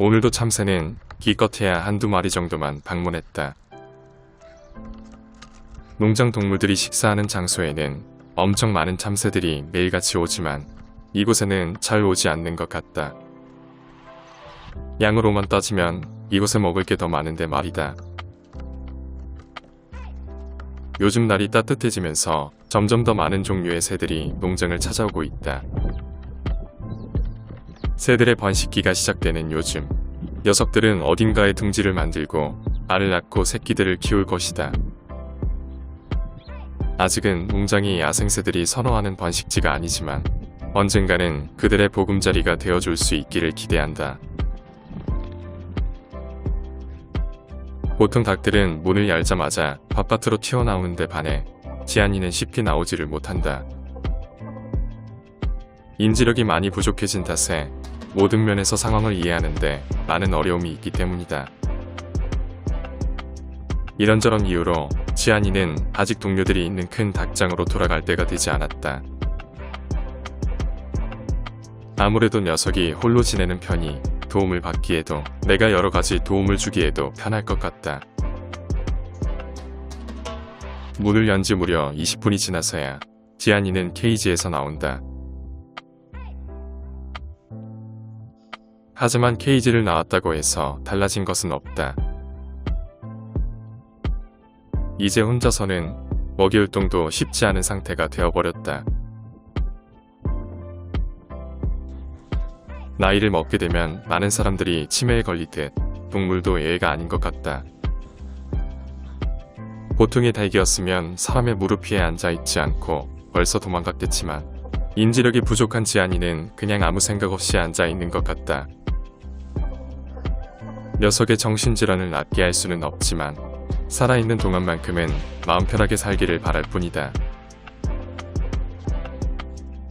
오늘도 참새는 기껏해야 한두 마리 정도만 방문했다. 농장 동물들이 식사하는 장소에는 엄청 많은 참새들이 매일같이 오지만 이곳에는 잘 오지 않는 것 같다. 양으로만 따지면 이곳에 먹을 게 더 많은데 말이다. 요즘 날이 따뜻해지면서 점점 더 많은 종류의 새들이 농장을 찾아오고 있다. 새들의 번식기가 시작되는 요즘, 녀석들은 어딘가에 둥지를 만들고 알을 낳고 새끼들을 키울 것이다. 아직은 농장이 야생새들이 선호하는 번식지가 아니지만 언젠가는 그들의 보금자리가 되어줄 수 있기를 기대한다. 보통 닭들은 문을 열자마자 바깥으로 튀어나오는데 반해 지안이는 쉽게 나오지를 못한다. 인지력이 많이 부족해진 탓에 모든 면에서 상황을 이해하는데 많은 어려움이 있기 때문이다. 이런저런 이유로 지안이는 아직 동료들이 있는 큰 닭장으로 돌아갈 때가 되지 않았다. 아무래도 녀석이 홀로 지내는 편이 도움을 받기에도 내가 여러가지 도움을 주기에도 편할 것 같다. 문을 연 지 무려 20분이 지나서야 지안이는 케이지에서 나온다. 하지만 케이지를 나왔다고 해서 달라진 것은 없다. 이제 혼자서는 먹이활동도 쉽지 않은 상태가 되어버렸다. 나이를 먹게 되면 많은 사람들이 치매에 걸리듯 동물도 예외가 아닌 것 같다. 보통의 닭이었으면 사람의 무릎 위에 앉아있지 않고 벌써 도망갔겠지만 인지력이 부족한 지안이는 그냥 아무 생각 없이 앉아있는 것 같다. 녀석의 정신질환을 낫게 할 수는 없지만 살아있는 동안만큼은 마음 편하게 살기를 바랄 뿐이다.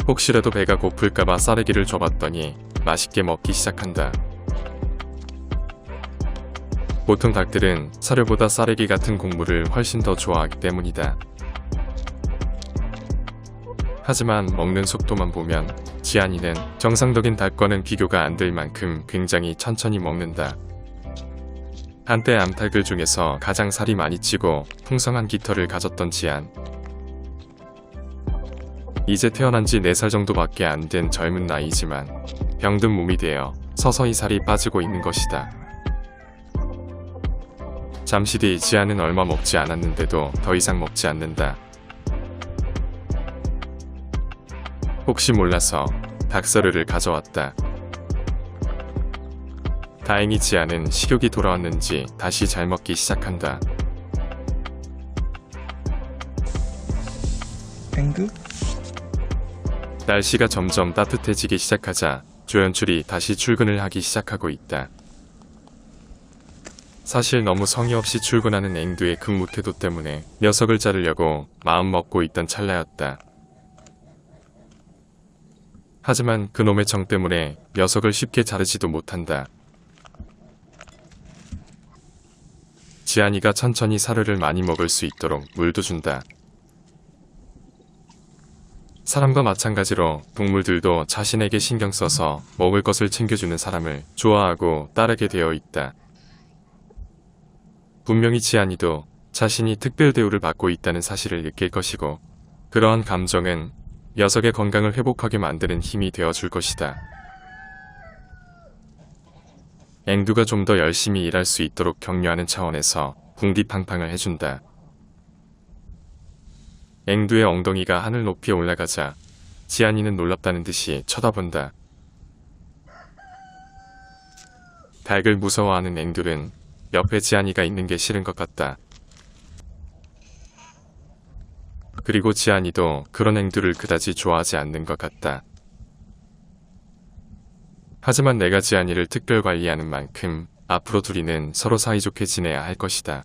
혹시라도 배가 고플까봐 싸르기를 줘봤더니 맛있게 먹기 시작한다. 보통 닭들은 사료보다 싸르기 같은 곡물을 훨씬 더 좋아하기 때문이다. 하지만 먹는 속도만 보면 지안이는 정상적인 닭과는 비교가 안 될 만큼 굉장히 천천히 먹는다. 한때 암탉들 중에서 가장 살이 많이 찌고 풍성한 깃털을 가졌던 지안. 이제 태어난 지 4살 정도밖에 안 된 젊은 나이지만 병든 몸이 되어 서서히 살이 빠지고 있는 것이다. 잠시 뒤 지안은 얼마 먹지 않았는데도 더 이상 먹지 않는다. 혹시 몰라서 닭사료를 가져왔다. 다행히 지안은 식욕이 돌아왔는지 다시 잘 먹기 시작한다. 뱅그? 날씨가 점점 따뜻해지기 시작하자 조연출이 다시 출근을 하기 시작하고 있다. 사실 너무 성의 없이 출근하는 앵두의 근무태도 때문에 녀석을 자르려고 마음먹고 있던 찰나였다. 하지만 그놈의 정 때문에 녀석을 쉽게 자르지도 못한다. 지안이가 천천히 사료를 많이 먹을 수 있도록 물도 준다. 사람과 마찬가지로 동물들도 자신에게 신경 써서 먹을 것을 챙겨주는 사람을 좋아하고 따르게 되어 있다. 분명히 지안이도 자신이 특별 대우를 받고 있다는 사실을 느낄 것이고 그러한 감정은 녀석의 건강을 회복하게 만드는 힘이 되어줄 것이다. 앵두가 좀 더 열심히 일할 수 있도록 격려하는 차원에서 궁디팡팡을 해준다. 앵두의 엉덩이가 하늘 높이 올라가자 지안이는 놀랍다는 듯이 쳐다본다. 닭을 무서워하는 앵두는 옆에 지안이가 있는 게 싫은 것 같다. 그리고 지안이도 그런 앵두를 그다지 좋아하지 않는 것 같다. 하지만 내가 지안이를 특별 관리하는 만큼 앞으로 둘이는 서로 사이좋게 지내야 할 것이다.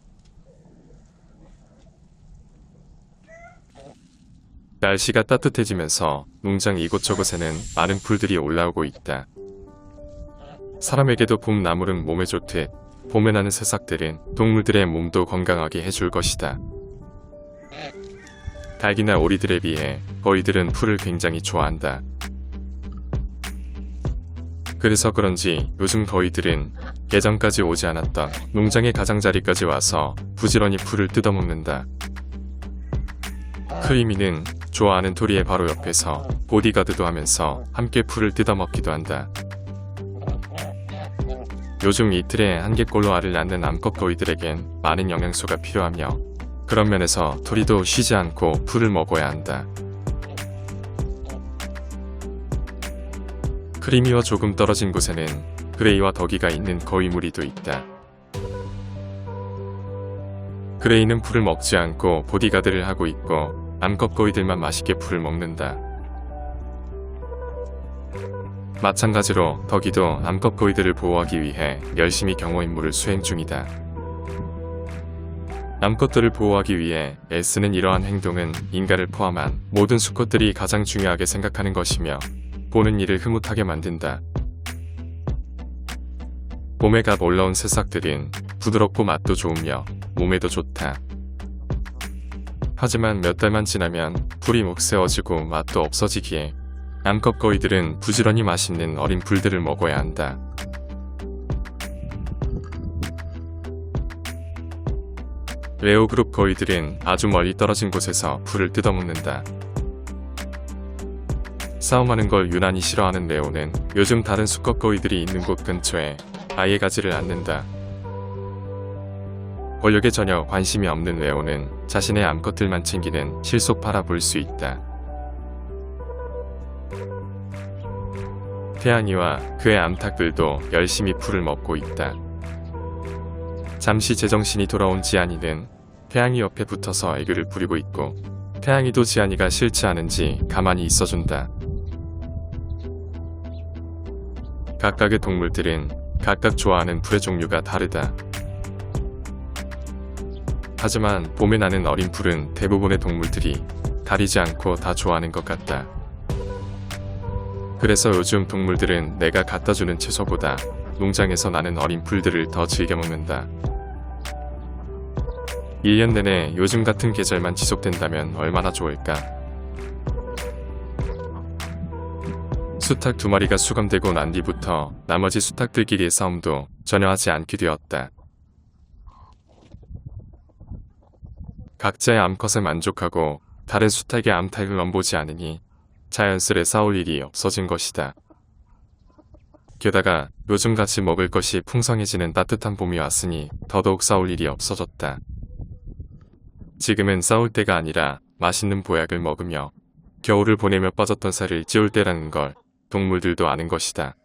날씨가 따뜻해지면서 농장 이곳저곳에는 많은 풀들이 올라오고 있다. 사람에게도 봄 나물은 몸에 좋듯 봄에 나는 새싹들은 동물들의 몸도 건강하게 해줄 것이다. 닭이나 오리들에 비해 거위들은 풀을 굉장히 좋아한다. 그래서 그런지 요즘 거위들은 예전까지 오지 않았던 농장의 가장자리까지 와서 부지런히 풀을 뜯어먹는다. 크리미는 좋아하는 토리의 바로 옆에서 보디가드도 하면서 함께 풀을 뜯어먹기도 한다. 요즘 이틀에 한 개꼴로 알을 낳는 암컷 거위들에겐 많은 영양소가 필요하며 그런 면에서 토리도 쉬지 않고 풀을 먹어야 한다. 크리미와 조금 떨어진 곳에는 그레이와 덕이가 있는 거위 무리도 있다. 그레이는 풀을 먹지 않고 보디가드를 하고 있고 암컷 거위들만 맛있게 풀을 먹는다. 마찬가지로 덕이도 암컷 거위들을 보호하기 위해 열심히 경호 임무를 수행 중이다. 암컷들을 보호하기 위해 애쓰는 이러한 행동은 인간을 포함한 모든 수컷들이 가장 중요하게 생각하는 것이며 보는 이를 흐뭇하게 만든다. 봄에 갓 올라온 새싹들은 부드럽고 맛도 좋으며 몸에도 좋다. 하지만 몇 달만 지나면 풀이 목세어지고 맛도 없어지기에 암컷 거위들은 부지런히 맛있는 어린 풀들을 먹어야 한다. 레오그룹 거위들은 아주 멀리 떨어진 곳에서 풀을 뜯어먹는다. 싸움하는 걸 유난히 싫어하는 레오는 요즘 다른 수컷 거위들이 있는 곳 근처에 아예 가지를 않는다. 권력에 전혀 관심이 없는 레오는 자신의 암컷들만 챙기는 실속파라 볼 수 있다. 태양이와 그의 암탉들도 열심히 풀을 먹고 있다. 잠시 제정신이 돌아온 지안이는 태양이 옆에 붙어서 애교를 부리고 있고 태양이도 지안이가 싫지 않은지 가만히 있어준다. 각각의 동물들은 각각 좋아하는 풀의 종류가 다르다. 하지만 봄에 나는 어린 풀은 대부분의 동물들이 가리지 않고 다 좋아하는 것 같다. 그래서 요즘 동물들은 내가 갖다주는 채소보다 농장에서 나는 어린 풀들을 더 즐겨 먹는다. 1년 내내 요즘 같은 계절만 지속된다면 얼마나 좋을까. 수탉 2마리가 수감되고 난 뒤부터 나머지 수탉들끼리의 싸움도 전혀 하지 않게 되었다. 각자의 암컷에 만족하고 다른 수탉의 암탉을 넘보지 않으니 자연스레 싸울 일이 없어진 것이다. 게다가 요즘같이 먹을 것이 풍성해지는 따뜻한 봄이 왔으니 더더욱 싸울 일이 없어졌다. 지금은 싸울 때가 아니라 맛있는 보약을 먹으며 겨울을 보내며 빠졌던 살을 찌울 때라는 걸 동물들도 아는 것이다.